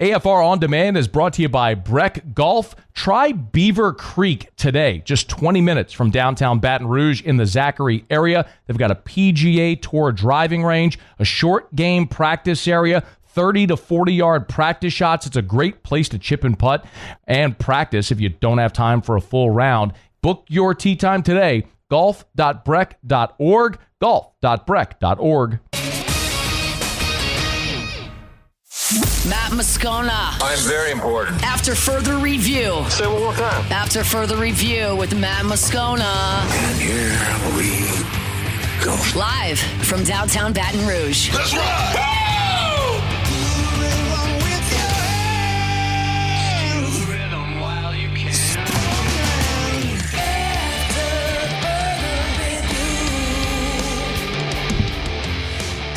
AFR On Demand is brought to you by Breck Golf. Try Beaver Creek today, just 20 minutes from downtown Baton Rouge in the Zachary area. They've got a PGA Tour driving range, a short game practice area, 30 to 40-yard practice shots. It's a great place to chip and putt and practice if you don't have time for a full round. Book your tee time today, golf.breck.org, golf.breck.org. Matt Moscona. I'm very important. After further review. Say it one more time. After further review with Matt Moscona. And here we go. Live from downtown Baton Rouge. Let's ride!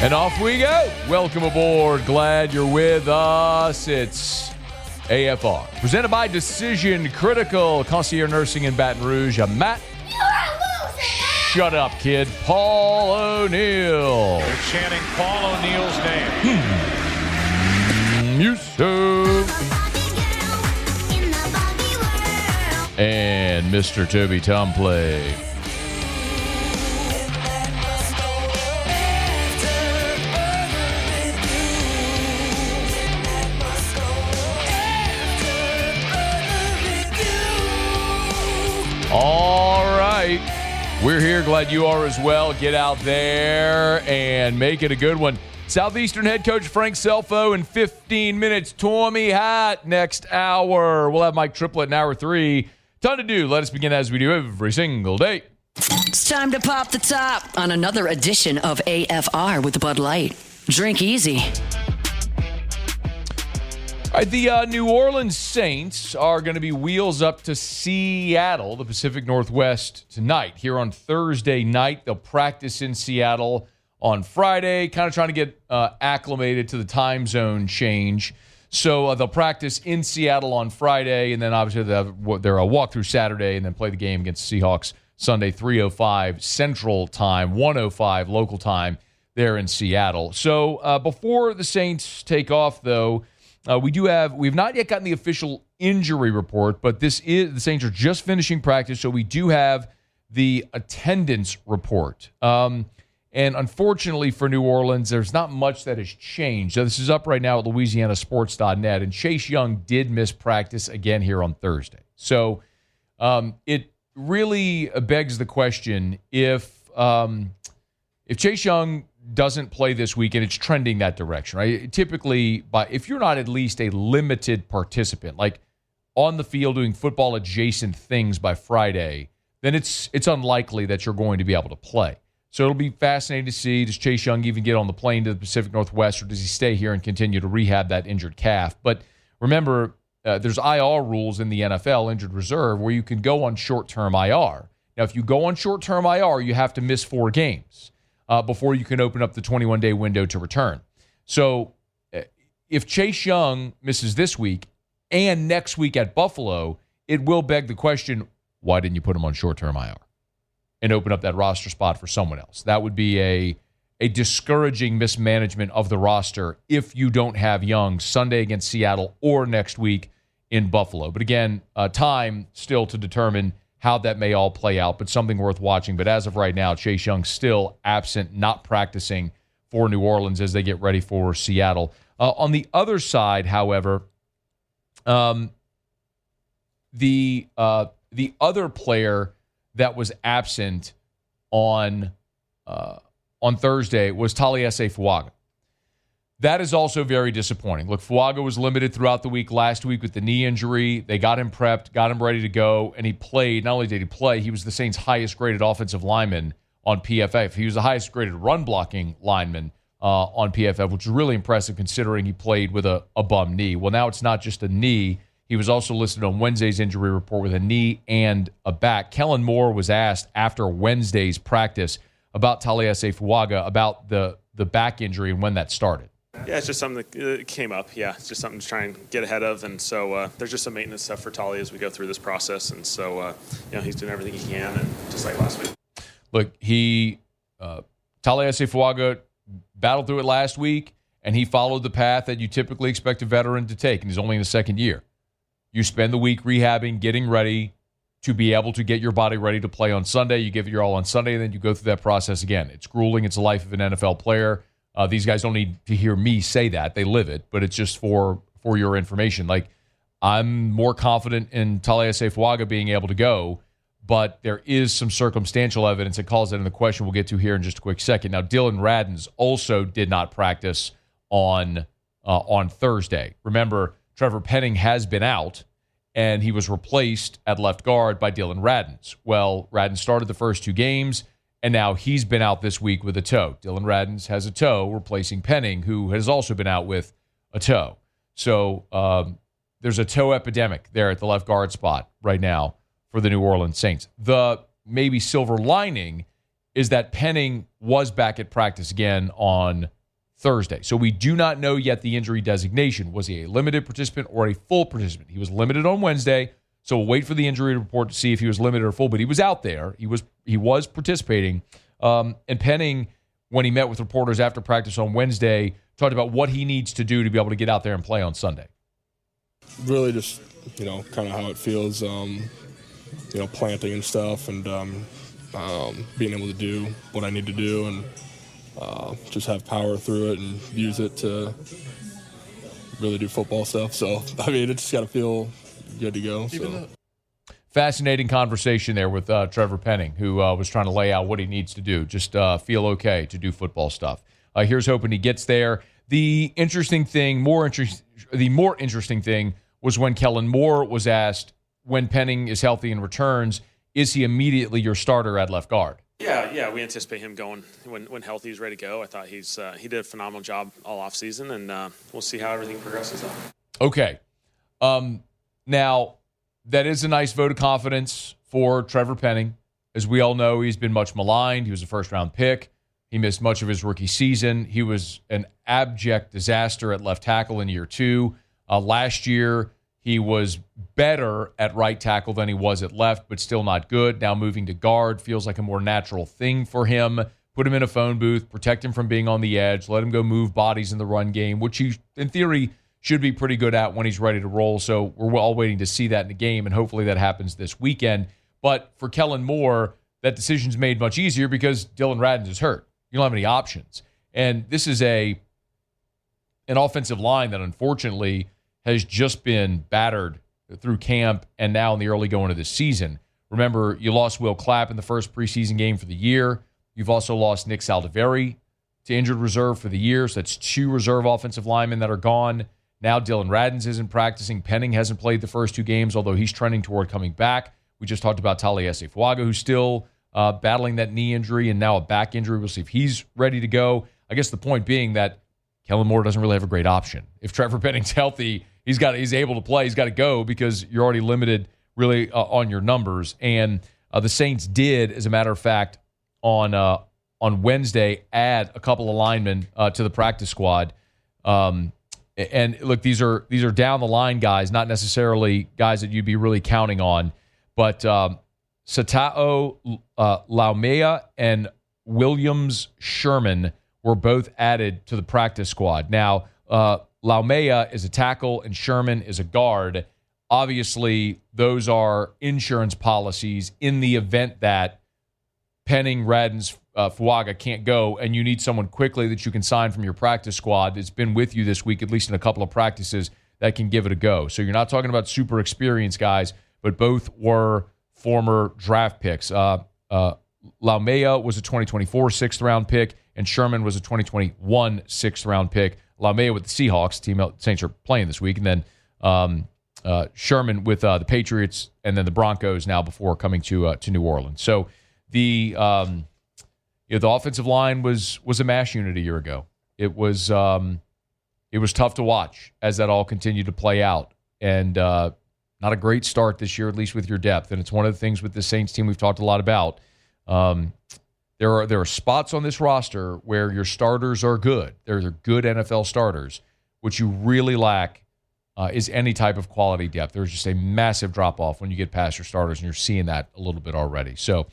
And off we go. Welcome aboard. Glad you're with us. It's AFR. Presented by Decision Critical, Concierge Nursing in Baton Rouge. I'm Matt. Shut up, kid. Paul O'Neill. They're chanting Paul O'Neill's name. Yusuf. And Mr. Toby Tomplay. All right. We're here. Glad you are as well. Get out there and make it a good one. Southeastern head coach Frank Scelfo in 15 minutes. Tommy Hat next hour. We'll have Mike Triplett in hour 3. Ton to do. Let us begin as we do every single day. It's time to pop the top on another edition of AFR with Bud Light. Drink easy. All right, the New Orleans Saints are going to be wheels up to Seattle, the Pacific Northwest, tonight. Here on Thursday night, they'll practice in Seattle on Friday, kind of trying to get acclimated to the time zone change. So they'll practice in Seattle on Friday, and then obviously they'll have their walkthrough Saturday, and then play the game against the Seahawks Sunday, 3:05 Central Time, 1:05 local time there in Seattle. So before the Saints take off, though, we've not yet gotten the official injury report, but the Saints are just finishing practice, so we do have the attendance report. And unfortunately for New Orleans, there's not much that has changed. So this is up right now at LouisianaSports.net, and Chase Young did miss practice again here on Thursday. So it really begs the question, if Chase Young doesn't play this week, and it's trending that direction, right? Typically, if you're not at least a limited participant, like on the field doing football adjacent things by Friday, then it's unlikely that you're going to be able to play. So it'll be fascinating to see, does Chase Young even get on the plane to the Pacific Northwest, or does he stay here and continue to rehab that injured calf? But remember, there's IR rules in the NFL, injured reserve, where you can go on short-term IR. Now, if you go on short-term IR, you have to miss 4 games. Before you can open up the 21-day window to return. So if Chase Young misses this week and next week at Buffalo, it will beg the question, why didn't you put him on short-term IR and open up that roster spot for someone else? That would be a discouraging mismanagement of the roster if you don't have Young Sunday against Seattle or next week in Buffalo. But again, time still to determine how that may all play out, but something worth watching. But as of right now, Chase Young still absent, not practicing for New Orleans as they get ready for Seattle. On the other side, however, the other player that was absent on Thursday was Taliese Fuaga. That is also very disappointing. Look, Fuaga was limited throughout the week last week with the knee injury. They got him prepped, got him ready to go, and he played. Not only did he play, he was the Saints' highest-graded offensive lineman on PFF. He was the highest-graded run-blocking lineman on PFF, which is really impressive considering he played with a bum knee. Well, now it's not just a knee. He was also listed on Wednesday's injury report with a knee and a back. Kellen Moore was asked after Wednesday's practice about Taliese Fuaga, about the back injury and when that started. Yeah, it's just something that came up. Yeah, it's just something to try and get ahead of. And so there's just some maintenance stuff for Tali as we go through this process. And so, he's doing everything he can, and just like last week. Look, Taliese Fuaga battled through it last week, and he followed the path that you typically expect a veteran to take, and he's only in the second year. You spend the week rehabbing, getting ready to be able to get your body ready to play on Sunday. You give it your all on Sunday, and then you go through that process again. It's grueling. It's the life of an NFL player. These guys don't need to hear me say that. They live it, but it's just for your information. Like, I'm more confident in Taliese Fuaga being able to go, but there is some circumstantial evidence that calls that into question we'll get to here in just a quick second. Now, Dylan Radins also did not practice on Thursday. Remember, Trevor Penning has been out, and he was replaced at left guard by Dylan Radins. Well, Radins started the first 2 games, and now he's been out this week with a toe. Dylan Radins has a toe, replacing Penning, who has also been out with a toe. So there's a toe epidemic there at the left guard spot right now for the New Orleans Saints. The maybe silver lining is that Penning was back at practice again on Thursday. So we do not know yet the injury designation. Was he a limited participant or a full participant? He was limited on Wednesday, so we'll wait for the injury report to see if he was limited or full, but he was out there. He was participating. And Penning, when he met with reporters after practice on Wednesday, talked about what he needs to do to be able to get out there and play on Sunday. Really just, kind of how it feels, planting and stuff, and being able to do what I need to do, and just have power through it and use it to really do football stuff. So, it just got to feel good to go. So. Fascinating conversation there with Trevor Penning, who was trying to lay out what he needs to do, just feel okay to do football stuff. Here's hoping he gets there. The more interesting thing was when Kellen Moore was asked, when Penning is healthy and returns, is he immediately your starter at left guard? Yeah, we anticipate him going when healthy. He's ready to go. I thought he did a phenomenal job all off season, and we'll see how everything progresses. Okay, now that is a nice vote of confidence for Trevor Penning. As we all know, he's been much maligned. He was a first-round pick. He missed much of his rookie season. He was an abject disaster at left tackle in year 2. Last year, he was better at right tackle than he was at left, but still not good. Now moving to guard feels like a more natural thing for him. Put him in a phone booth, protect him from being on the edge, let him go move bodies in the run game, which he, in theory, should be pretty good at when he's ready to roll. So we're all waiting to see that in the game, and hopefully that happens this weekend. But for Kellen Moore, that decision's made much easier because Dylan Radins is hurt. You don't have any options. And this is an offensive line that unfortunately has just been battered through camp and now in the early going of this season. Remember, you lost Will Clapp in the first preseason game for the year. You've also lost Nick Saldiveri to injured reserve for the year. So that's 2 reserve offensive linemen that are gone. Now Dylan Radins isn't practicing. Penning hasn't played the first 2 games, although he's trending toward coming back. We just talked about Taliese Fuaga, who's still battling that knee injury and now a back injury. We'll see if he's ready to go. I guess the point being that Kellen Moore doesn't really have a great option. If Trevor Penning's healthy, he's able to play. He's got to go because you're already limited really on your numbers. And the Saints did, as a matter of fact, on Wednesday, add a couple of linemen to the practice squad. And look, these are down the line guys, not necessarily guys that you'd be really counting on. But Satao Laumea and Williams Sherman were both added to the practice squad. Now, Laumea is a tackle and Sherman is a guard. Obviously, those are insurance policies in the event that Penning, Radins, Fuaga can't go, and you need someone quickly that you can sign from your practice squad that's been with you this week, at least in a couple of practices, that can give it a go. So you're not talking about super experienced guys, but both were former draft picks. Laumea was a 2024 sixth-round pick, and Sherman was a 2021 sixth-round pick. Laumea with the Seahawks, team Saints are playing this week, and then Sherman with the Patriots, and then the Broncos now before coming to New Orleans. So the offensive line was a mash unit a year ago. It was tough to watch as that all continued to play out, and not a great start this year, at least with your depth. And it's one of the things with the Saints team we've talked a lot about. There are spots on this roster where your starters are good. They're good NFL starters. What you really lack is any type of quality depth. There's just a massive drop-off when you get past your starters, and you're seeing that a little bit already. So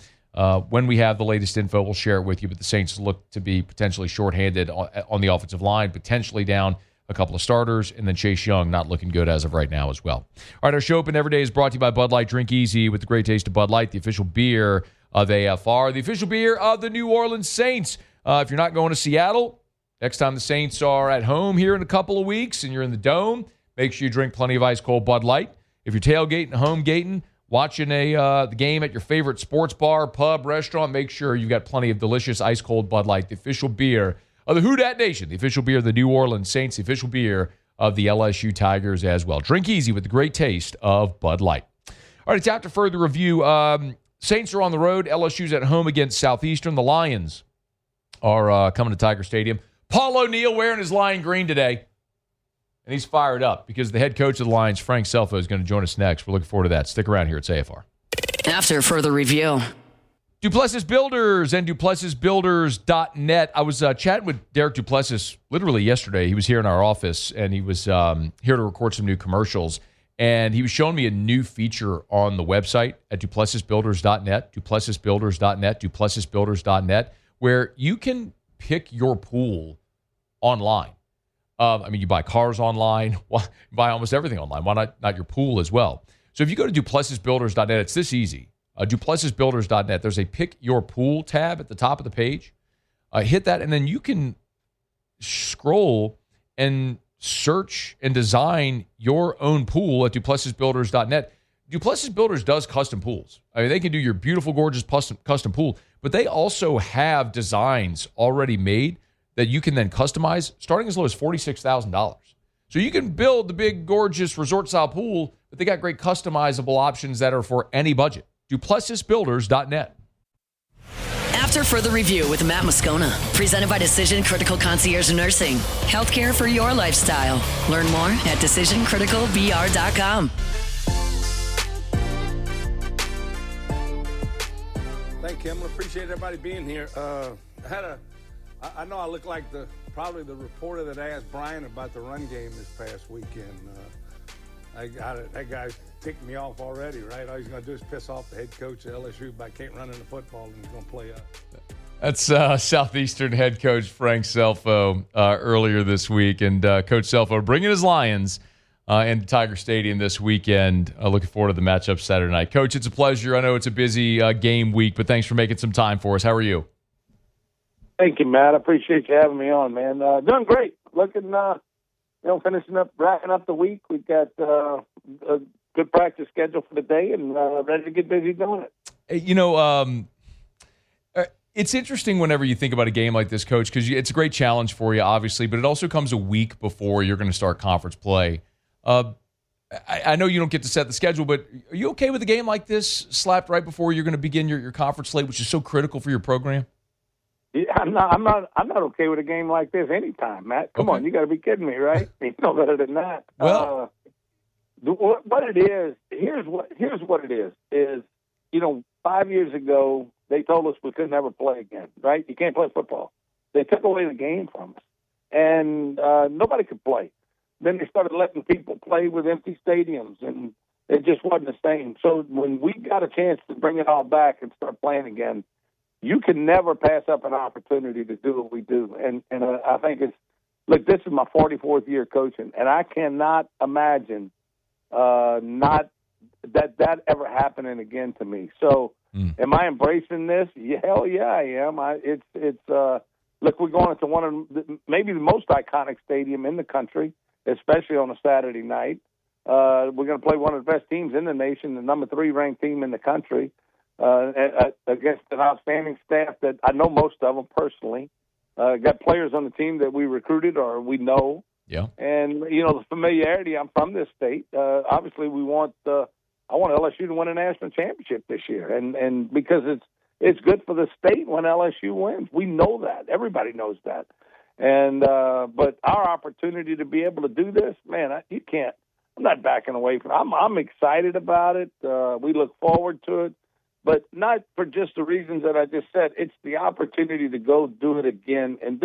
When we have the latest info, we'll share it with you. But the Saints look to be potentially shorthanded on the offensive line, potentially down a couple of starters, and then Chase Young not looking good as of right now as well. All right, our show open every day is brought to you by Bud Light. Drink easy with the great taste of Bud Light, the official beer of AFR, the official beer of the New Orleans Saints. If you're not going to Seattle, next time the Saints are at home here in a couple of weeks and you're in the Dome, make sure you drink plenty of ice-cold Bud Light. If you're tailgating, home gating, watching the game at your favorite sports bar, pub, restaurant, make sure you've got plenty of delicious ice-cold Bud Light, the official beer of the Who Dat Nation, the official beer of the New Orleans Saints, the official beer of the LSU Tigers as well. Drink easy with the great taste of Bud Light. All right, it's after further review. Saints are on the road. LSU's at home against Southeastern. The Lions are coming to Tiger Stadium. Paul O'Neill wearing his Lion green today. And he's fired up because the head coach of the Lions, Frank Scelfo, is going to join us next. We're looking forward to that. Stick around here at AFR. After further review. Duplessis Builders and DuplessisBuilders.net. I was chatting with Derek Duplessis literally yesterday. He was here in our office, and he was here to record some new commercials. And he was showing me a new feature on the website at DuplessisBuilders.net, DuplessisBuilders.net, DuplessisBuilders.net, where you can pick your pool online. You buy cars online, you buy almost everything online. Why not your pool as well? So if you go to DuplessisBuilders.net, it's this easy. DuplessisBuilders.net, there's a Pick Your Pool tab at the top of the page. Hit that, and then you can scroll and search and design your own pool at DuplessisBuilders.net. Duplessis Builders does custom pools. They can do your beautiful, gorgeous custom pool, but they also have designs already made that you can then customize starting as low as $46,000. So you can build the big, gorgeous resort-style pool, but they got great customizable options that are for any budget. DuplessisBuilders.net. After further review with Matt Moscona, presented by Decision Critical Concierge Nursing. Healthcare for your lifestyle. Learn more at DecisionCriticalBR.com. Thank you, Kim. Appreciate everybody being here. I know I look like probably the reporter that asked Brian about the run game this past weekend. That guy ticked me off already, right? All he's going to do is piss off the head coach at LSU by can't run in the football, and he's going to play up. That's Southeastern head coach Frank Scelfo earlier this week. And Coach Scelfo bringing his Lions into Tiger Stadium this weekend. Looking forward to the matchup Saturday night. Coach, it's a pleasure. I know it's a busy game week, but thanks for making some time for us. How are you? Thank you, Matt. I appreciate you having me on, man. Doing great. Looking, finishing up, wrapping up the week. We've got a good practice schedule for the day and ready to get busy doing it. It's interesting whenever you think about a game like this, Coach, because it's a great challenge for you, obviously, but it also comes a week before you're going to start conference play. I know you don't get to set the schedule, but are you okay with a game like this slapped right before you're going to begin your conference slate, which is so critical for your program? Yeah, I'm not okay with a game like this anytime, Matt. Come on, you got to be kidding me, right? You know better than that. Well, what it is, here's what it is 5 years ago they told us we could never play again, right? You can't play football. They took away the game from us, and nobody could play. Then they started letting people play with empty stadiums, and it just wasn't the same. So when we got a chance to bring it all back and start playing again, you can never pass up an opportunity to do what we do. And I think this is my 44th year coaching, and I cannot imagine not that ever happening again to me. So am I embracing this? Yeah, hell yeah, I am. Look, we're going into one of maybe the most iconic stadium in the country, especially on a Saturday night. We're going to play one of the best teams in the nation, the number 3 ranked team in the country. Against an outstanding staff that I know most of them personally. Got players on the team that we recruited or we know. Yeah. And, the familiarity, I'm from this state. Obviously, I want LSU to win a national championship this year. And because it's good for the state when LSU wins. We know that. Everybody knows that. And but our opportunity to be able to do this, man, you can't. I'm not backing away from it. I'm excited about it. We look forward to it. But not for just the reasons that I just said. It's the opportunity to go do it again. And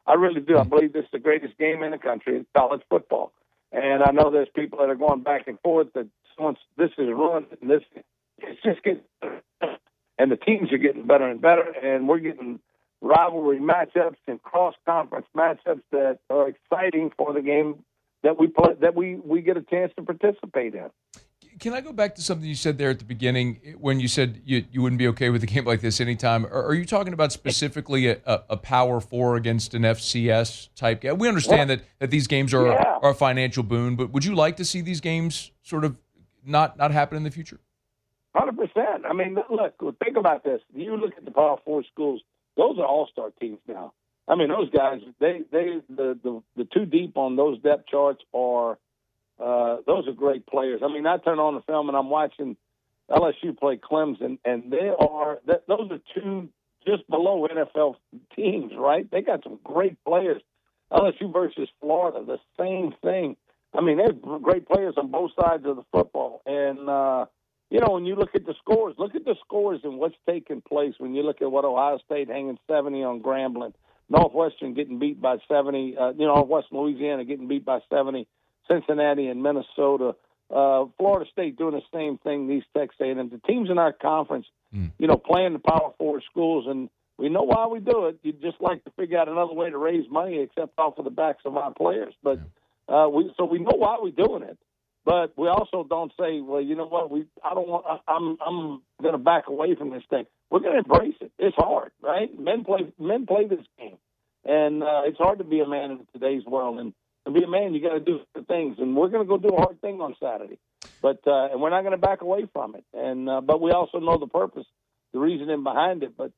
I really do. I believe this is the greatest game in the country in college football. And I know there's people that are going back and forth that once this is ruined, and it's just getting. and the teams are getting better and better, and we're getting rivalry matchups and cross-conference matchups that are exciting for the game that we play, that we get a chance to participate in. Can I go back to something you said there at the beginning when you said you wouldn't be okay with a game like this anytime? Are you talking about specifically a Power 4 against an FCS type game? We understand that these games are a financial boon, but would you like to see these games sort of not happen in the future? 100%. I mean, look, think about this. You look at the Power 4 schools; those are all-star teams now. I mean, those guys, the two deep on those depth charts are. Those are great players. I mean, I turn on the film and I'm watching LSU play Clemson, and those are two just below NFL teams, right? They got some great players. LSU versus Florida, the same thing. I mean, there's great players on both sides of the football. And, when you look at the scores and what's taking place when you look at what Ohio State hanging 70 on Grambling, Northwestern getting beat by 70, Northwestern Louisiana getting beat by 70, Cincinnati and Minnesota, Florida State doing the same thing, these Texas A&M. The teams in our conference, playing the Power 4 schools, and we know why we do it. You'd just like to figure out another way to raise money except off of the backs of our players. But we know why we're doing it. But we also don't say, well, you know what, I'm going to back away from this thing. We're going to embrace it. It's hard, right? Men play this game, and it's hard to be a man in today's world. And to be a man, you got to do the things, and we're going to go do a hard thing on Saturday, but and we're not going to back away from it. And but we also know the purpose, the reasoning behind it. But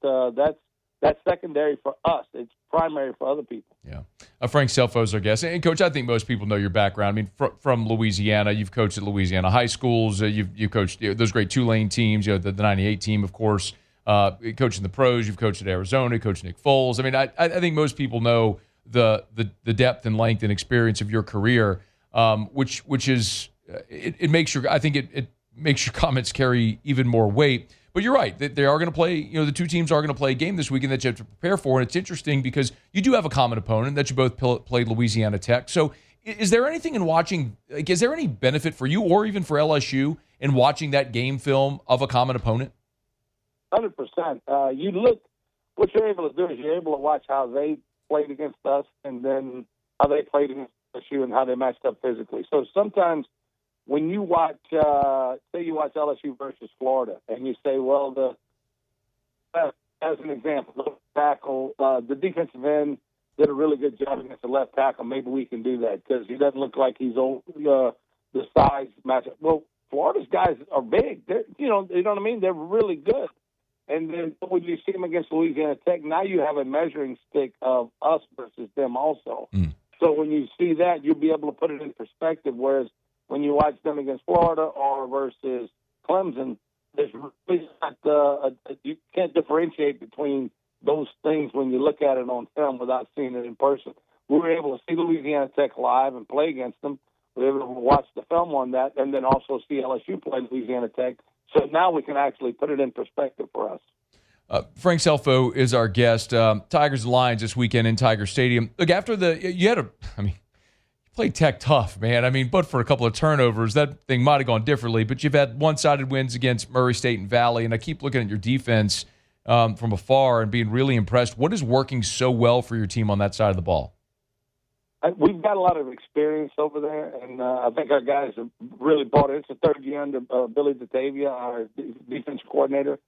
that's secondary for us. It's primary for other people. Yeah, Frank Scelfo is our guest, and Coach, I think most people know your background. I mean, from Louisiana, you've coached at Louisiana high schools. You've coached those great Tulane teams. The '98 team, of course. Coaching the pros, you've coached at Arizona. Coached Nick Foles. I mean, I think most people know the depth and length and experience of your career, which is it makes your it makes your comments carry even more weight. But you're right, they are going to play. The two teams are going to play a game this weekend that you have to prepare for, and it's interesting because you do have a common opponent that you both played Louisiana Tech. So, is there anything in watching? Is there any benefit for you or even for LSU in watching that game film of a common opponent? 100%. You look. What you're able to do is you're able to watch how they played against us, and then how they played against LSU and how they matched up physically. So sometimes when you watch, say you watch LSU versus Florida, and you say, well, as an example, the tackle, the defensive end did a really good job against the left tackle. Maybe we can do that because he doesn't look like he's old. The size matchup. Well, Florida's guys are big. You know what I mean? They're really good. And then when you see them against Louisiana Tech, now you have a measuring stick of us versus them also. So when you see that, you'll be able to put it in perspective, whereas when you watch them against Florida or versus Clemson, there's really not, you can't differentiate between those things when you look at it on film without seeing it in person. We were able to see Louisiana Tech live and play against them. We were able to watch the film on that and then also see LSU play Louisiana Tech. So now we can actually put it in perspective for us. Frank Scelfo is our guest. Tigers and Lions this weekend in Tiger Stadium. Look, after you played Tech tough, man. I mean, but for a couple of turnovers, that thing might have gone differently. But you've had one-sided wins against Murray State and Valley, and I keep looking at your defense from afar and being really impressed. What is working so well for your team on that side of the ball? We've got a lot of experience over there, and I think our guys have really bought it. It's the third year under Billy Batavia, our defensive coordinator.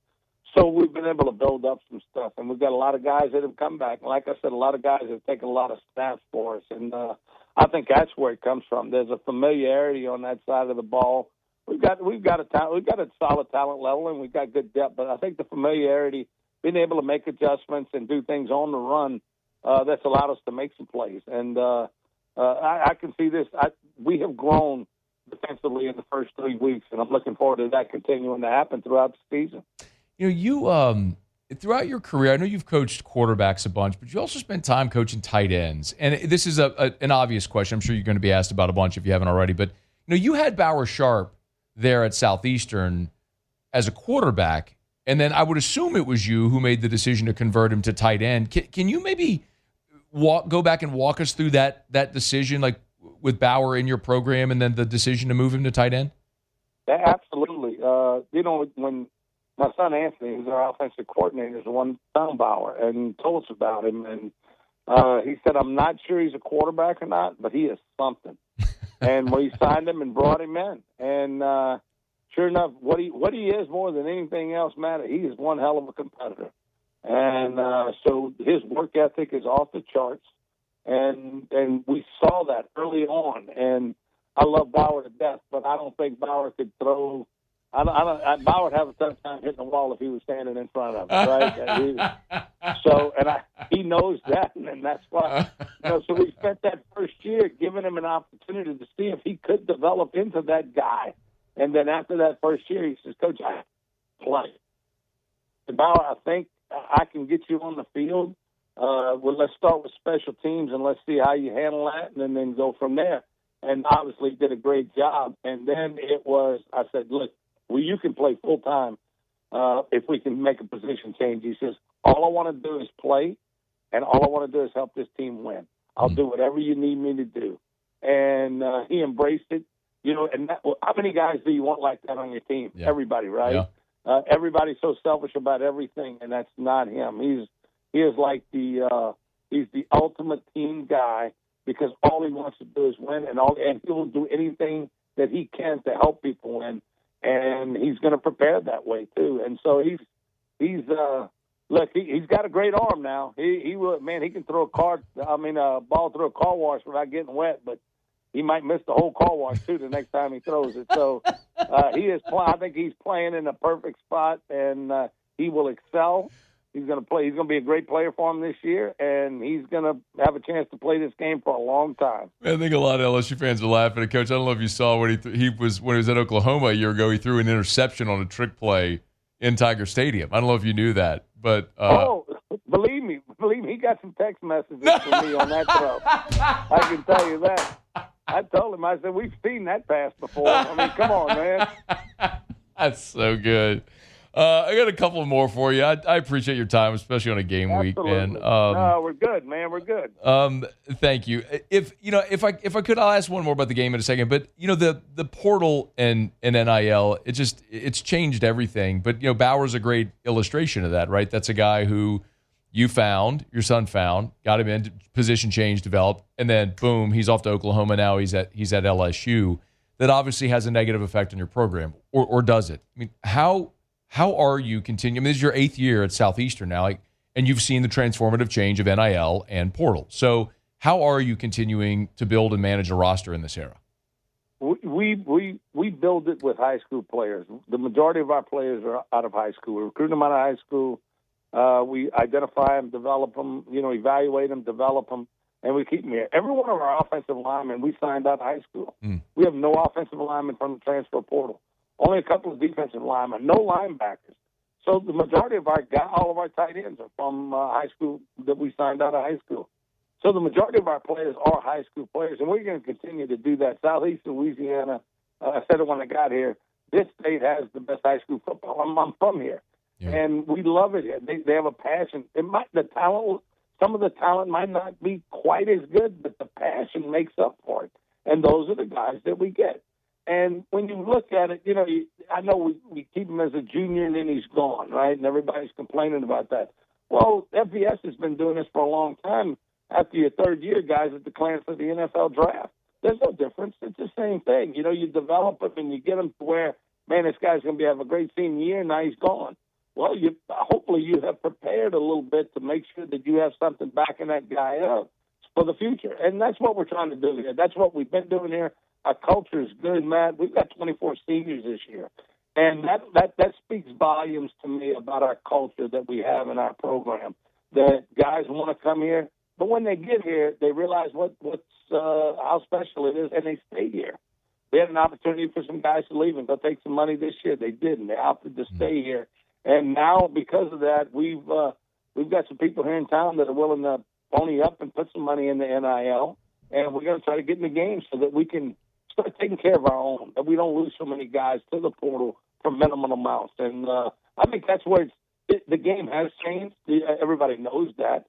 So we've been able to build up some stuff, and we've got a lot of guys that have come back. Like I said, a lot of guys have taken a lot of snaps for us, and I think that's where it comes from. There's a familiarity on that side of the ball. We've got a solid talent level, and we've got good depth. But I think the familiarity, being able to make adjustments and do things on the run, that's allowed us to make some plays. And I can see this. We have grown defensively in the first 3 weeks, and I'm looking forward to that continuing to happen throughout the season. You throughout your career, I know you've coached quarterbacks a bunch, but you also spent time coaching tight ends. And this is an obvious question. I'm sure you're going to be asked about a bunch if you haven't already. But you had Bauer Sharp there at Southeastern as a quarterback, and then I would assume it was you who made the decision to convert him to tight end. Can you maybe go back and walk us through that decision, like with Bauer in your program, and then the decision to move him to tight end? Absolutely. my son Anthony, who's our offensive coordinator, is the one found Bauer and told us about him. And he said, I'm not sure he's a quarterback or not, but he is something. And we signed him and brought him in. And sure enough, what he is more than anything else, Matt, he is one hell of a competitor. And so his work ethic is off the charts. And we saw that early on. And I love Bauer to death, but I don't think Bauer could throw. Bauer would have a tough time hitting the wall if he was standing in front of him, right? He knows that, and that's why. So we spent that first year giving him an opportunity to see if he could develop into that guy. And then after that first year, he says, Coach, I play. Bauer, I think I can get you on the field. Well, let's start with special teams and let's see how you handle that, and then go from there. And obviously did a great job. And then I said, look, you can play full time if we can make a position change. He says, all I want to do is play, and all I want to do is help this team win. I'll do whatever you need me to do. And he embraced it. And how many guys do you want like that on your team? Yeah. Everybody, right? Yeah. Everybody's so selfish about everything, and that's not him. He is like he's the ultimate team guy, because all he wants to do is win, and he will do anything that he can to help people win, and he's going to prepare that way too. And so he's got a great arm now. He can throw a ball through a car wash without getting wet, but he might miss the whole car wash too the next time he throws it. So I think he's playing in a perfect spot, and he will excel. He's going to play. He's going to be a great player for him this year, and he's going to have a chance to play this game for a long time. I think a lot of LSU fans are laughing at Coach. I don't know if you saw when he was at Oklahoma a year ago. He threw an interception on a trick play in Tiger Stadium. I don't know if you knew that, but believe me, he got some text messages from me on that throw. I can tell you that. I told him, I said, we've seen that pass before. I mean, come on, man. That's so good. I got a couple more for you. I appreciate your time, especially on a game week, man. No, we're good, man. We're good. Thank you. If I could, I'll ask one more about the game in a second. But the portal and NIL, it's changed everything. But Bauer's a great illustration of that, right? That's a guy who your son found, got him in, position change, developed, and then boom, he's off to Oklahoma now. He's at LSU. That obviously has a negative effect on your program, or does it? I mean, How are you continuing? I mean, this is your 8th year at Southeastern now, and you've seen the transformative change of NIL and portal. So how are you continuing to build and manage a roster in this era? We build it with high school players. The majority of our players are out of high school. We recruit them out of high school. We identify them, develop them, evaluate them, develop them, and we keep them here. Every one of our offensive linemen we signed out of high school. We have no offensive linemen from the transfer portal. Only a couple of defensive linemen, no linebackers. So the majority of all of our tight ends are from high school that we signed out of high school. So the majority of our players are high school players, and we're going to continue to do that. Southeastern Louisiana, I said it when I got here, this state has the best high school football. I'm from here, and we love it here. They have a passion. Some of the talent might not be quite as good, but the passion makes up for it, and those are the guys that we get. And when you look at it, I know we keep him as a junior and then he's gone, right? And everybody's complaining about that. Well, FBS has been doing this for a long time. After your third year, guys are declaring for the NFL draft. There's no difference. It's the same thing. You develop him and you get him to where, man, this guy's going to have a great senior year, and now he's gone. Well, hopefully you have prepared a little bit to make sure that you have something backing that guy up for the future. And that's what we're trying to do here. That's what we've been doing here. Our culture is good, Matt. We've got 24 seniors this year. And that speaks volumes to me about our culture that we have in our program, that guys want to come here. But when they get here, they realize how special it is, and they stay here. We had an opportunity for some guys to leave and go take some money this year. They didn't. They opted to stay here. And now, because of that, we've got some people here in town that are willing to pony up and put some money in the NIL. And we're going to try to get in the game so that we can start taking care of our own, that we don't lose so many guys to the portal for minimum amounts. And I think that's where the game has changed. Everybody knows that.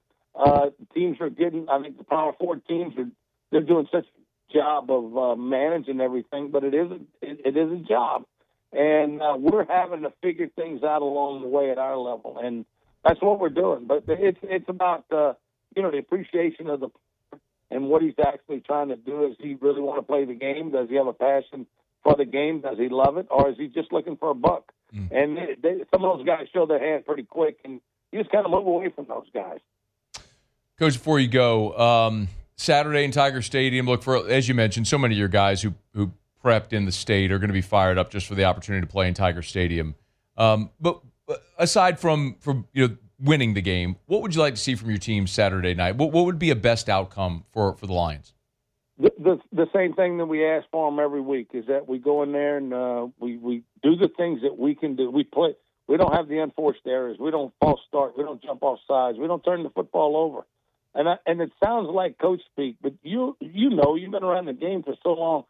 Teams are getting, I think the Power 4 teams, they're doing such a job of managing everything, but it is a job. And we're having to figure things out along the way at our level, and that's what we're doing. But it's about the appreciation of the and what he's actually trying to do. Does he really want to play the game? Does he have a passion for the game? Does he love it, or is he just looking for a buck? And some of those guys show their hand pretty quick, and you just kind of move away from those guys. Coach, before you go, Saturday in Tiger Stadium, look for, as you mentioned, so many of your guys who prepped in the state are going to be fired up just for the opportunity to play in Tiger Stadium. But aside from winning the game, what would you like to see from your team Saturday night? What would be a best outcome for the Lions? The same thing that we ask for them every week is that we go in there and we do the things that we can do. We play. We don't have the unforced errors. We don't false start. We don't jump off sides. We don't turn the football over. And it sounds like coach speak, but you've been around the game for so long.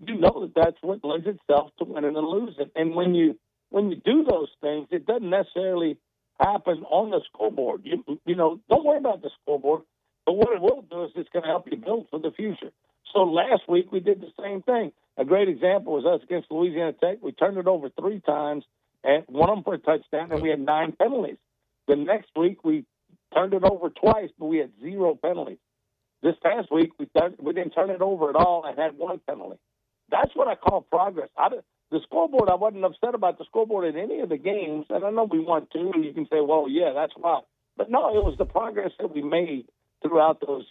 You know that that's what lends itself to winning and losing. And when you do those things, it doesn't necessarily happen on the scoreboard. Don't worry about the scoreboard. But what it will do is it's going to help you build for the future. So last week we did the same thing. A great example was us against Louisiana Tech. We turned it over 3 times, and one of them for a touchdown, and we had 9 penalties. The next week we turned it over twice, but we had 0 penalties. This past week we didn't turn it over at all and had 1 penalty. That's what I call progress. The scoreboard, I wasn't upset about the scoreboard in any of the games, and I know we won 2, and you can say, well, yeah, that's why. But no, it was the progress that we made throughout those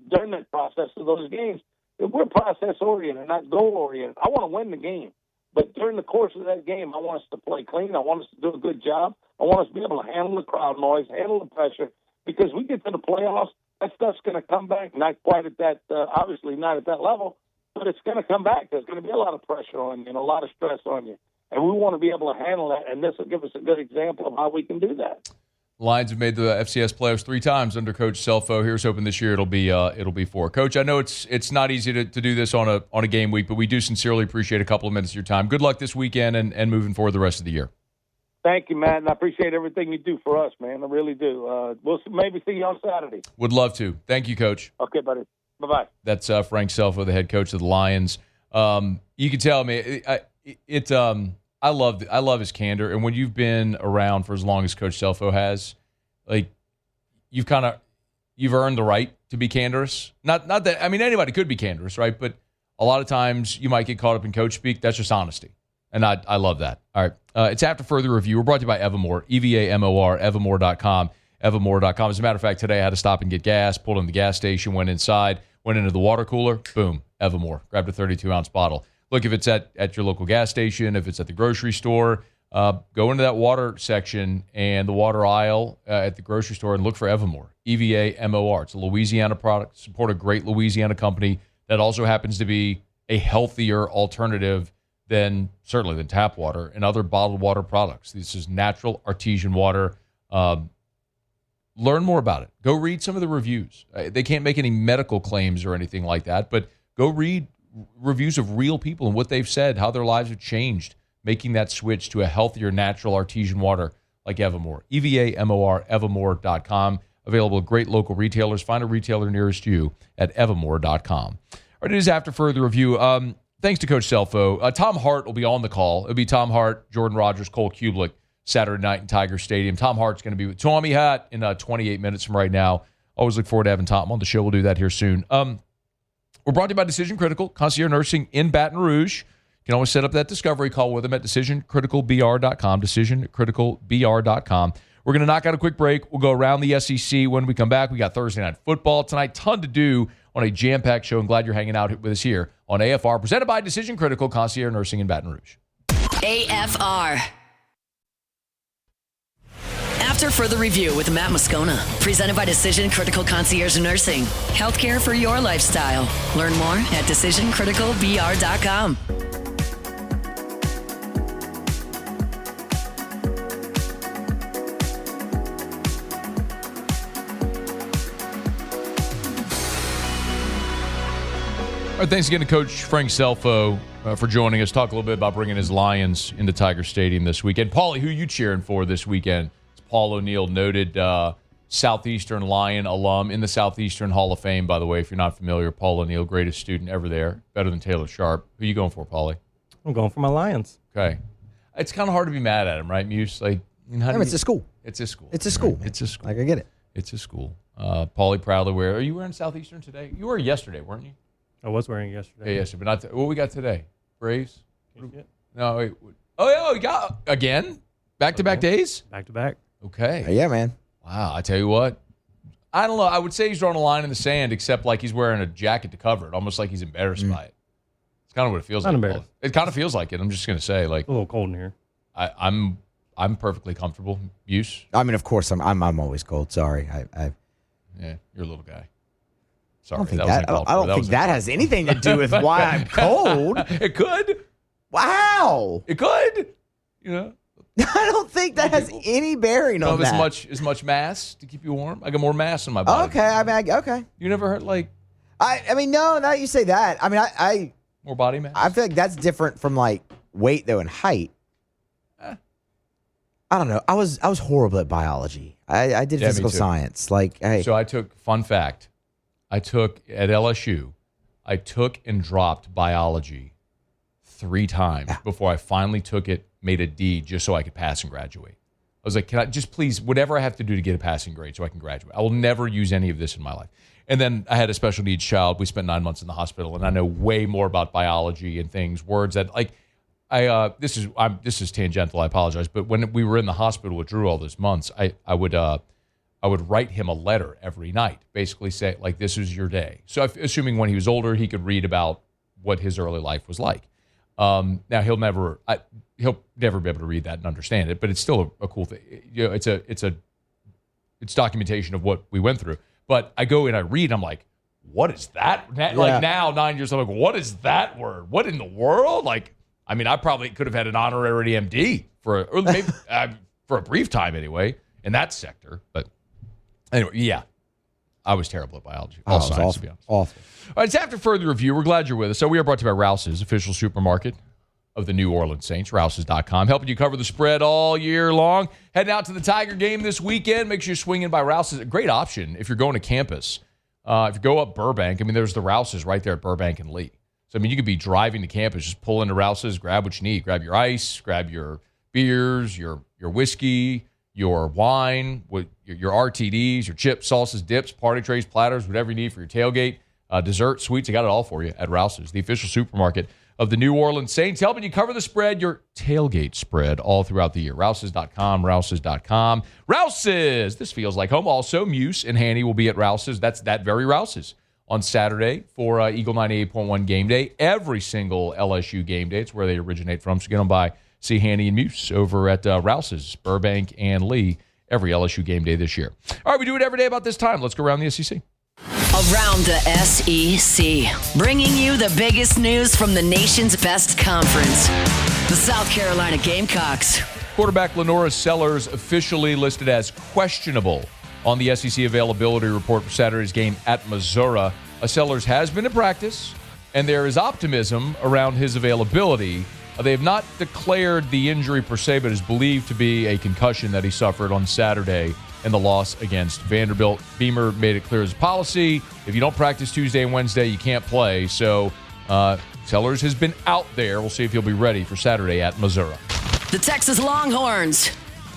during that process of those games. We're process-oriented, not goal-oriented. I want to win the game. But during the course of that game, I want us to play clean. I want us to do a good job. I want us to be able to handle the crowd noise, handle the pressure, because we get to the playoffs, that stuff's going to come back, not quite at that, obviously not at that level, but it's going to come back. There's going to be a lot of pressure on you and a lot of stress on you. And we want to be able to handle that, and this will give us a good example of how we can do that. Lions have made the FCS playoffs 3 times under Coach Scelfo. Here's hoping this year it'll be 4. Coach, I know it's not easy to do this on a game week, but we do sincerely appreciate a couple of minutes of your time. Good luck this weekend and moving forward the rest of the year. Thank you, Matt, and I appreciate everything you do for us, man. I really do. We'll maybe see you on Saturday. Would love to. Thank you, Coach. Okay, buddy. Bye-bye. That's Frank Scelfo, the head coach of the Lions. You can tell me I love his candor, and when you've been around for as long as Coach Scelfo has, like you've earned the right to be candorous. Not that, I mean, anybody could be candorous, right? But a lot of times you might get caught up in coach speak. That's just honesty, and I love that. All right, it's After Further Review. We're brought to you by Evamore, EVAMOR, Evamore.com, Evamore.com. As a matter of fact, today I had to stop and get gas. Pulled in the gas station, went inside, went into the water cooler. Boom, Evamore. Grabbed a 32-ounce bottle. Look, if it's at your local gas station, if it's at the grocery store, go into that water section and the water aisle at the grocery store and look for Evamore, EVAMOR. It's a Louisiana product. Support a great Louisiana company that also happens to be a healthier alternative than tap water and other bottled water products. This is natural artesian water. Learn more about it. Go read some of the reviews. They can't make any medical claims or anything like that, but go read reviews of real people and what they've said, how their lives have changed, making that switch to a healthier, natural artesian water like Evamore. EVAMOR, Evamore.com. Available at great local retailers. Find a retailer nearest you at Evamore.com. All right, it is After Further Review. Thanks to Coach Scelfo. Tom Hart will be on the call. It'll be Tom Hart, Jordan Rogers, Cole Kublik, Saturday night in Tiger Stadium. Tom Hart's going to be with Tommy Hat in 28 minutes from right now. Always look forward to having Tom on the show. We'll do that here soon. We're brought to you by Decision Critical, concierge nursing in Baton Rouge. You can always set up that discovery call with them at decisioncriticalbr.com, decisioncriticalbr.com. We're going to knock out a quick break. We'll go around the SEC when we come back. We got Thursday Night Football tonight. Ton to do on a jam-packed show. I'm glad you're hanging out with us here on AFR, presented by Decision Critical, concierge nursing in Baton Rouge. AFR. After Further Review with Matt Moscona, presented by Decision Critical Concierge Nursing. Healthcare for your lifestyle. Learn more at decisioncriticalbr.com. All right, thanks again to Coach Frank Scelfo for joining us. Talk a little bit about bringing his Lions into Tiger Stadium this weekend. Paulie, who are you cheering for this weekend? It's Paul O'Neill, noted Southeastern Lion alum in the Southeastern Hall of Fame, by the way, if you're not familiar. Paul O'Neill, greatest student ever there, better than Taylor Sharp. Who are you going for, Paulie? I'm going for my Lions. Okay. It's kind of hard to be mad at him, right, Muse? Like, it's a school. It's a school. It's a school. Right? It's a school. Like, I get it. It's a school. Paulie proudly wear. Are you wearing Southeastern today? You were yesterday, weren't you? I was wearing it yesterday. Yeah, yesterday, but not. What we got today? Braves. No, wait. Oh, yeah, we got again. Back-to-back days. Back-to-back. Okay. Yeah, man. Wow. I tell you what. I don't know. I would say he's drawing a line in the sand, except like he's wearing a jacket to cover it, almost like he's embarrassed by it. It's kind of what it feels like. Embarrassed. It kind of feels like it. I'm just gonna say, like, a little cold in here. I'm perfectly comfortable. Use. I mean, of course, I'm always cold. Sorry, Yeah, you're a little guy. I Sorry, don't think that I don't think that has anything to do with why I'm cold. It could. Wow. It could. You know. I don't think that has any bearing on that. As much mass to keep you warm. I got more mass in my body. Okay, I mean, okay. You never heard like. I mean, no. Now you say that. I mean, I more body mass. I feel like that's different from like weight though and height. I don't know. I was horrible at biology. I did physical science. Like, so I took. Fun fact. I took at LSU. I took and dropped biology 3 times before I finally took it. Made a D just so I could pass and graduate. I was like, can I just please, whatever I have to do to get a passing grade so I can graduate. I will never use any of this in my life. And then I had a special needs child. We spent 9 months in the hospital, and I know way more about biology and things, words that like, this is tangential. I apologize, but when we were in the hospital with Drew all those months, I would write him a letter every night, basically say like, this is your day. So assuming when he was older, he could read about what his early life was like. Now he'll never be able to read that and understand it, but it's still a cool thing. You know, it's documentation of what we went through. But I go and I read, and I'm like, what is that? Like now, 9 years old, I'm like, what is that word? What in the world? Like, I mean, I probably could have had an honorary MD for a brief time anyway in that sector. But anyway, yeah, I was terrible at biology. All science, awful. to be honest. Awful. All right, it's after further review. We're glad you're with us. So we are brought to you by Rouse's, official supermarket of the New Orleans Saints, Rouse's.com, helping you cover the spread all year long. Heading out to the Tiger game this weekend. Make sure you're swinging by Rouse's. A great option if you're going to campus. If you go up Burbank, I mean, there's the Rouse's right there at Burbank and Lee. So, I mean, you could be driving to campus, just pull into Rouse's, grab what you need. Grab your ice, grab your beers, your whiskey, your wine, your RTDs, your chips, salsas, dips, party trays, platters, whatever you need for your tailgate. Dessert, sweets, they got it all for you at Rouse's, the official supermarket of the New Orleans Saints, helping you cover the spread, your tailgate spread, all throughout the year. Rouse's.com, Rouse's.com. Rouse's! This feels like home. Also, Muse and Hanny will be at Rouse's. That's that very Rouse's on Saturday for Eagle 98.1 game day. Every single LSU game day. It's where they originate from. So get on by, see Hanny and Muse over at Rouse's, Burbank and Lee, every LSU game day this year. All right, we do it every day about this time. Let's go around the SEC. Around the SEC, bringing you the biggest news from the nation's best conference, the South Carolina Gamecocks. Quarterback Lenora Sellers officially listed as questionable on the SEC availability report for Saturday's game at Missouri. Sellers has been in practice, and there is optimism around his availability. They have not declared the injury per se, but is believed to be a concussion that he suffered on Saturday in the loss against Vanderbilt. Beamer made it clear as policy, if you don't practice Tuesday and Wednesday, you can't play. So Sellers has been out there. We'll see if he'll be ready for Saturday at Missouri. The Texas Longhorns.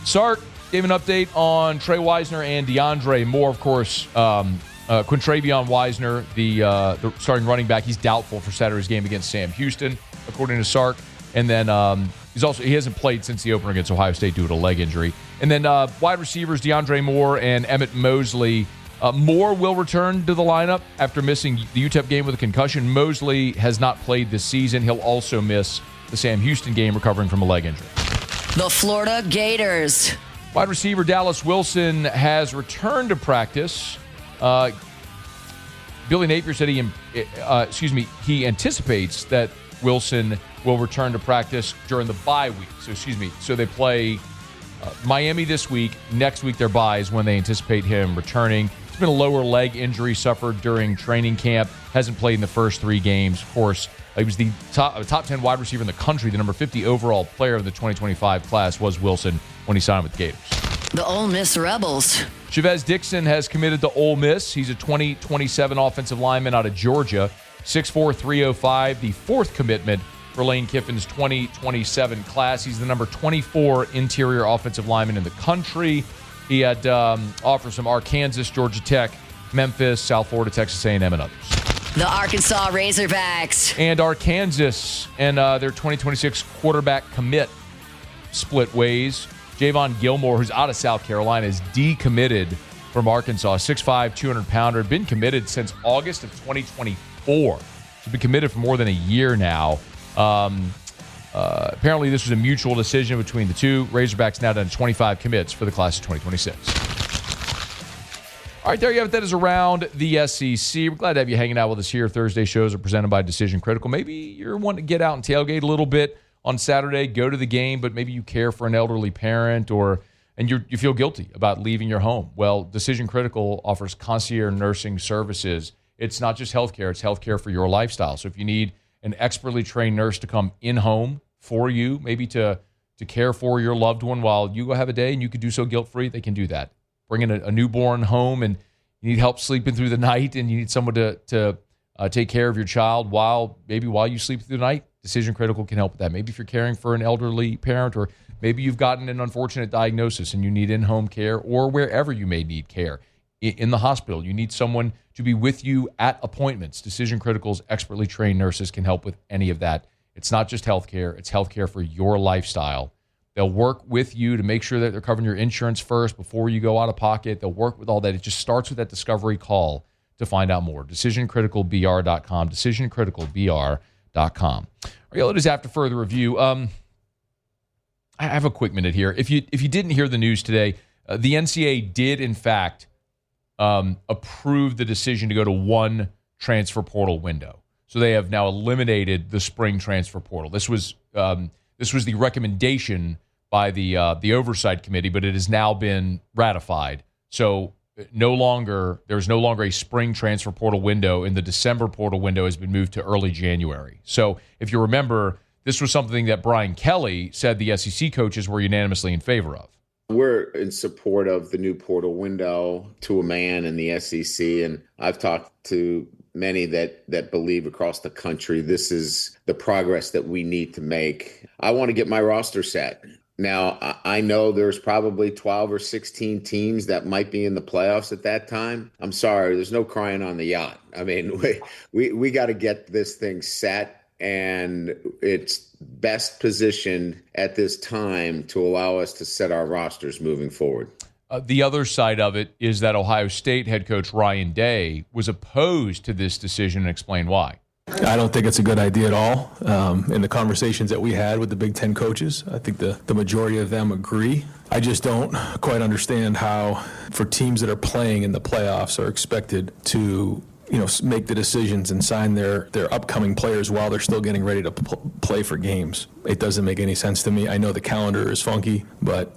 Sark gave an update on Trey Wisner and DeAndre Moore. Of course, Quintravion Wisner, the starting running back, he's doubtful for Saturday's game against Sam Houston, according to Sark. And then he hasn't played since the opener against Ohio State due to a leg injury. And then wide receivers DeAndre Moore and Emmett Mosley. Moore will return to the lineup after missing the UTEP game with a concussion. Mosley has not played this season. He'll also miss the Sam Houston game, recovering from a leg injury. The Florida Gators. Wide receiver Dallas Wilson has returned to practice. Billy Napier said he anticipates that Wilson will return to practice during the bye week. So they play Miami this week. Next week, their bye is when they anticipate him returning. It's been a lower leg injury suffered during training camp. Hasn't played in the first 3 games. Of course, he was the top 10 wide receiver in the country. The number 50 overall player of the 2025 class was Wilson when he signed with the Gators. The Ole Miss Rebels. Chavez Dixon has committed to Ole Miss. He's a 2027 offensive lineman out of Georgia. 6'4", 305, the 4th commitment for Lane Kiffin's 2027 class. He's the number 24 interior offensive lineman in the country. He had offers from Arkansas, Georgia Tech, Memphis, South Florida, Texas A&M, and others. The Arkansas Razorbacks. And Arkansas and their 2026 quarterback commit split ways. Javon Gilmore, who's out of South Carolina, is decommitted from Arkansas. 6'5", 200-pounder. Been committed since August of 2024. He's been committed for more than a year now. Apparently, this was a mutual decision between the two. Razorbacks now done 25 commits for the class of 2026. All right, there you have it. That is around the SEC. We're glad to have you hanging out with us here. Thursday shows are presented by Decision Critical. Maybe you're wanting to get out and tailgate a little bit on Saturday, go to the game, but maybe you care for an elderly parent and you feel guilty about leaving your home. Well, Decision Critical offers concierge nursing services. It's not just healthcare, it's healthcare for your lifestyle. So if you need an expertly trained nurse to come in-home for you, maybe to care for your loved one while you go have a day and you could do so guilt-free, they can do that. Bring in a newborn home and you need help sleeping through the night and you need someone to take care of your child while you sleep through the night, Decision Critical can help with that. Maybe if you're caring for an elderly parent, or maybe you've gotten an unfortunate diagnosis and you need in-home care, or wherever you may need care. In the hospital, you need someone to be with you at appointments. Decision Critical's expertly trained nurses can help with any of that. It's not just healthcare, it's healthcare for your lifestyle. They'll work with you to make sure that they're covering your insurance first before you go out of pocket. They'll work with all that. It just starts with that discovery call to find out more. DecisionCriticalBR.com. DecisionCriticalBR.com. All right, it is after further review. I have a quick minute here. If you didn't hear the news today, the NCAA did, in fact, approve the decision to go to one transfer portal window. So they have now eliminated the spring transfer portal. This was the recommendation by the oversight committee, but it has now been ratified. So there's no longer a spring transfer portal window, and the December portal window has been moved to early January. So if you remember, this was something that Brian Kelly said the SEC coaches were unanimously in favor of. We're in support of the new portal window to a man in the SEC, and I've talked to many that believe across the country this is the progress that we need to make. I want to get my roster set. Now, I know there's probably 12 or 16 teams that might be in the playoffs at that time. I'm sorry, there's no crying on the yacht. I mean, we got to get this thing set, and it's best positioned at this time to allow us to set our rosters moving forward. The other side of it is that Ohio State head coach Ryan Day was opposed to this decision, and explain why. I don't think it's a good idea at all. In the conversations that we had with the Big Ten coaches, I think the majority of them agree. I just don't quite understand how, for teams that are playing in the playoffs, are expected to make the decisions and sign their upcoming players while they're still getting ready to play for games. It doesn't make any sense to me. I know the calendar is funky, but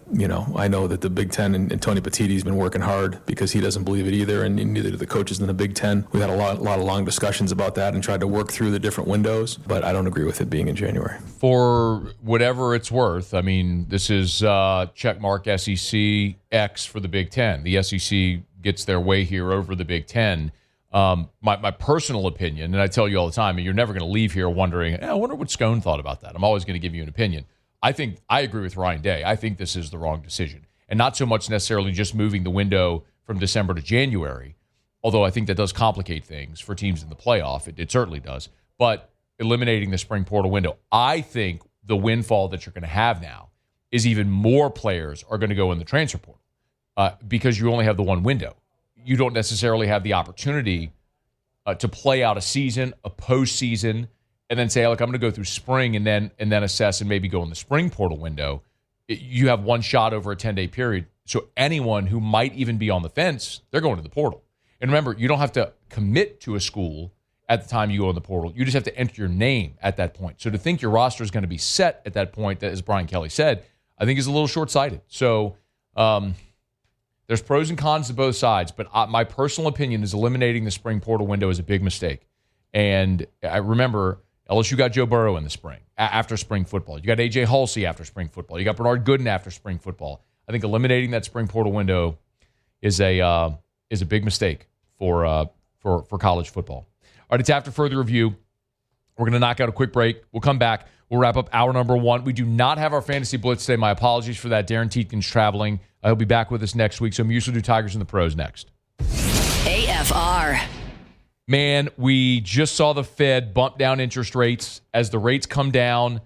I know that the Big Ten and Tony Petitti's been working hard because he doesn't believe it either, and neither do the coaches in the Big Ten. We had a lot of long discussions about that and tried to work through the different windows, but I don't agree with it being in January. For whatever it's worth, I mean, this is checkmark SEC X for the Big Ten. The SEC gets their way here over the Big Ten. My personal opinion, and I tell you all the time, and you're never going to leave here wondering, I wonder what Scone thought about that. I'm always going to give you an opinion. I think I agree with Ryan Day. I think this is the wrong decision. And not so much necessarily just moving the window from December to January, although I think that does complicate things for teams in the playoff. It certainly does. But eliminating the spring portal window, I think the windfall that you're going to have now is even more players are going to go in the transfer portal because you only have the one window. You don't necessarily have the opportunity to play out a season, a postseason, and then say, look, I'm going to go through spring and then assess and maybe go in the spring portal window. You have one shot over a 10-day period. So anyone who might even be on the fence, they're going to the portal. And remember, you don't have to commit to a school at the time you go in the portal. You just have to enter your name at that point. So to think your roster is going to be set at that point, as Brian Kelly said, I think is a little short-sighted. So there's pros and cons to both sides, but my personal opinion is eliminating the spring portal window is a big mistake. And I remember LSU got Joe Burrow in the spring, after spring football. You got A.J. Halsey after spring football. You got Bernard Gooden after spring football. I think eliminating that spring portal window is a big mistake for college football. All right, it's after further review. We're going to knock out a quick break. We'll come back. We'll wrap up hour number 1. We do not have our Fantasy Blitz today. My apologies for that. Darren Tietken's traveling. He'll be back with us next week. So I'm usually do Tigers and the Pros next. AFR. Man, we just saw the Fed bump down interest rates. As the rates come down,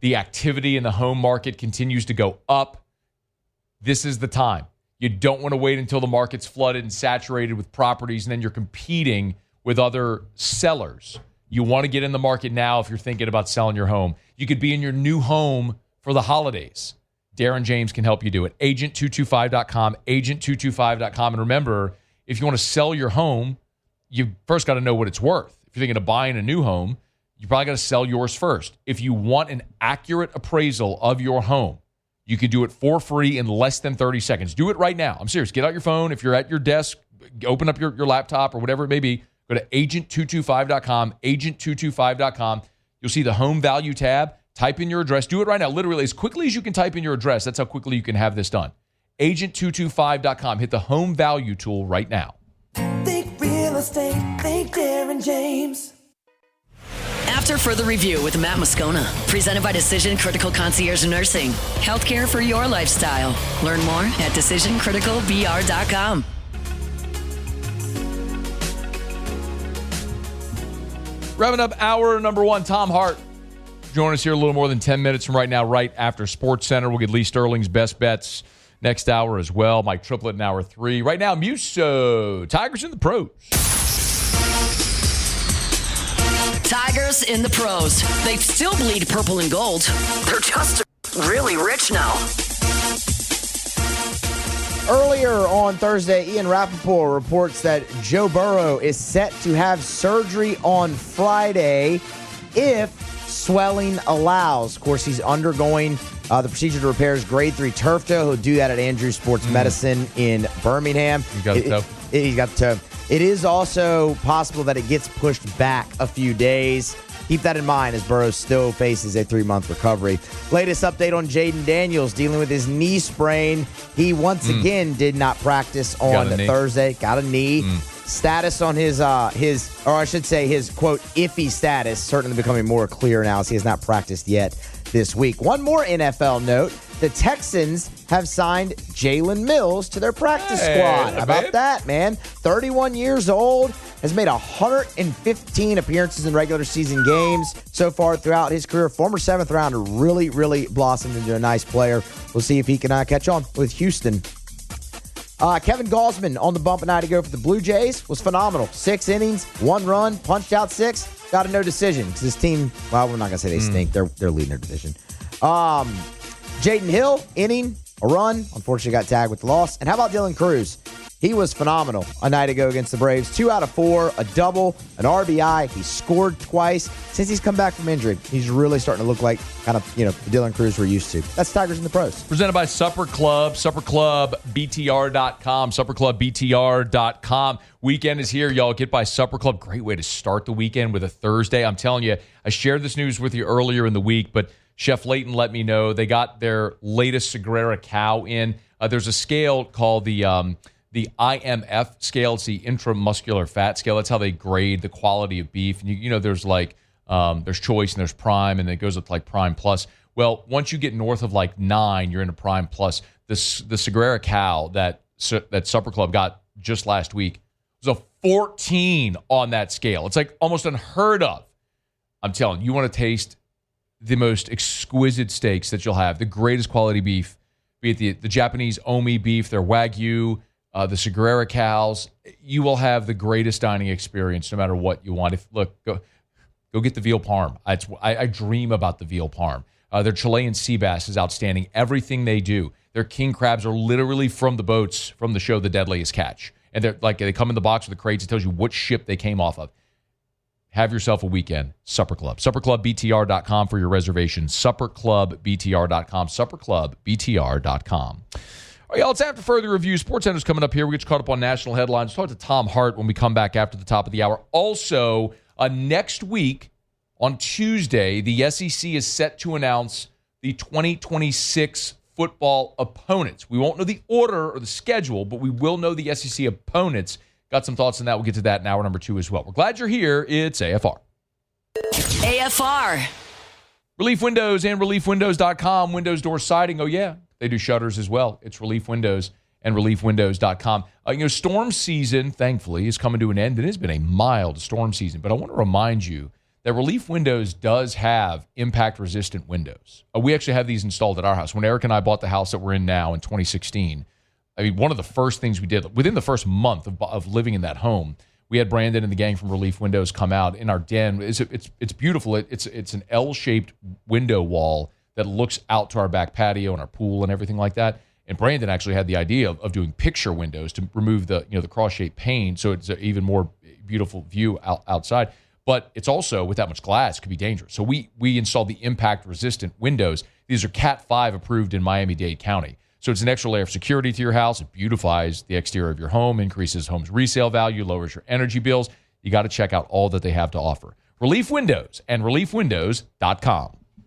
the activity in the home market continues to go up. This is the time. You don't want to wait until the market's flooded and saturated with properties, and then you're competing with other sellers. You want to get in the market now if you're thinking about selling your home. You could be in your new home for the holidays. Darren James can help you do it. Agent225.com, agent225.com. And remember, if you want to sell your home, you first got to know what it's worth. If you're thinking of buying a new home, you probably got to sell yours first. If you want an accurate appraisal of your home, you can do it for free in less than 30 seconds. Do it right now. I'm serious. Get out your phone. If you're at your desk, open up your laptop or whatever it may be. Go to agent225.com, agent225.com. You'll see the home value tab. Type in your address. Do it right now. Literally, as quickly as you can type in your address, that's how quickly you can have this done. Agent225.com. Hit the home value tool right now. Think real estate. Think Darren James. After further review with Matt Moscona, presented by Decision Critical Concierge Nursing. Healthcare for your lifestyle. Learn more at decisioncriticalbr.com. Wrapping up hour number 1, Tom Hart. Join us here a little more than 10 minutes from right now, right after Sports Center. We'll get Lee Sterling's best bets next hour as well. Mike Triplett in hour 3. Right now, Musso, Tigers in the Pros. Tigers in the Pros. They still bleed purple and gold. They're just really rich now. Earlier on Thursday, Ian Rappaport reports that Joe Burrow is set to have surgery on Friday if swelling allows. Of course, he's undergoing the procedure to repair his grade 3 turf toe. He'll do that at Andrews Sports Medicine in Birmingham. You got the toe? He's got the toe. It is also possible that it gets pushed back a few days. Keep that in mind as Burrow still faces a 3-month recovery. Latest update on Jaden Daniels dealing with his knee sprain. He once again did not practice on Thursday. Got a knee. Status on his quote, iffy status, certainly becoming more clear now as he has not practiced yet this week. One more NFL note. The Texans have signed Jalen Mills to their practice squad. How about that, man? 31 years old, has made 115 appearances in regular season games so far throughout his career. Former 7th rounder, really, really blossomed into a nice player. We'll see if he can catch on with Houston. Kevin Gausman on the bump a night ago for the Blue Jays was phenomenal. 6 innings, 1 run, punched out 6, got a no decision because this team, well, we're not going to say they stink. They're leading their division. Jaden Hill, inning, a run. Unfortunately, got tagged with the loss. And how about Dylan Cruz? He was phenomenal a night ago against the Braves. 2 out of 4, a double, an RBI. He scored twice. Since he's come back from injury, he's really starting to look like kind of, the Dylan Cruz we're used to. That's Tigers in the Pros. Presented by Supper Club, supperclubbtr.com, supperclubbtr.com. Weekend is here, y'all. Get by Supper Club. Great way to start the weekend with a Thursday. I'm telling you, I shared this news with you earlier in the week, but Chef Layton let me know they got their latest Sagrera cow in. There's a scale called the IMF scale. It's the intramuscular fat scale. That's how they grade the quality of beef. And there's there's choice and there's prime, and it goes up to like prime plus. Well, once you get north of like 9, you're into prime plus. The Sagrera cow that Supper Club got just last week was a 14 on that scale. It's like almost unheard of. I'm telling you, you want to taste the most exquisite steaks that you'll have, the greatest quality beef, be it the Japanese Omi beef, their Wagyu, the Sagrera cows. You will have the greatest dining experience no matter what you want. Go get the veal parm. I dream about the veal parm. Their Chilean sea bass is outstanding. Everything they do. Their king crabs are literally from the boats from the show The Deadliest Catch. And they come in the box with the crates. It tells you what ship they came off of. Have yourself a weekend. Supper Club. Supperclubbtr.com for your reservations. Supperclubbtr.com. Supperclubbtr.com. All right, y'all, it's after further review. SportsCenter's coming up here. We get you caught up on national headlines. Talk to Tom Hart when we come back after the top of the hour. Also, next week on Tuesday, the SEC is set to announce the 2026 football opponents. We won't know the order or the schedule, but we will know the SEC opponents. Got some thoughts on that. We'll get to that in hour number 2 as well. We're glad you're here. It's AFR. AFR. Relief Windows and ReliefWindows.com. Windows door siding. Oh, yeah. They do shutters as well. It's Relief Windows and ReliefWindows.com. Storm season, thankfully, is coming to an end. It has been a mild storm season. But I want to remind you that Relief Windows does have impact-resistant windows. We actually have these installed at our house. When Eric and I bought the house that we're in now in 2016, one of the first things we did, within the first month of living in that home, we had Brandon and the gang from Relief Windows come out in our den. It's beautiful. It's an L-shaped window wall that looks out to our back patio and our pool and everything like that. And Brandon actually had the idea of doing picture windows to remove the cross-shaped pane, so it's an even more beautiful view outside. But it's also, with that much glass, it could be dangerous. So we installed the impact-resistant windows. These are Cat 5 approved in Miami-Dade County. So it's an extra layer of security to your house. It beautifies the exterior of your home, increases home's resale value, lowers your energy bills. You got to check out all that they have to offer. Relief Windows and ReliefWindows.com.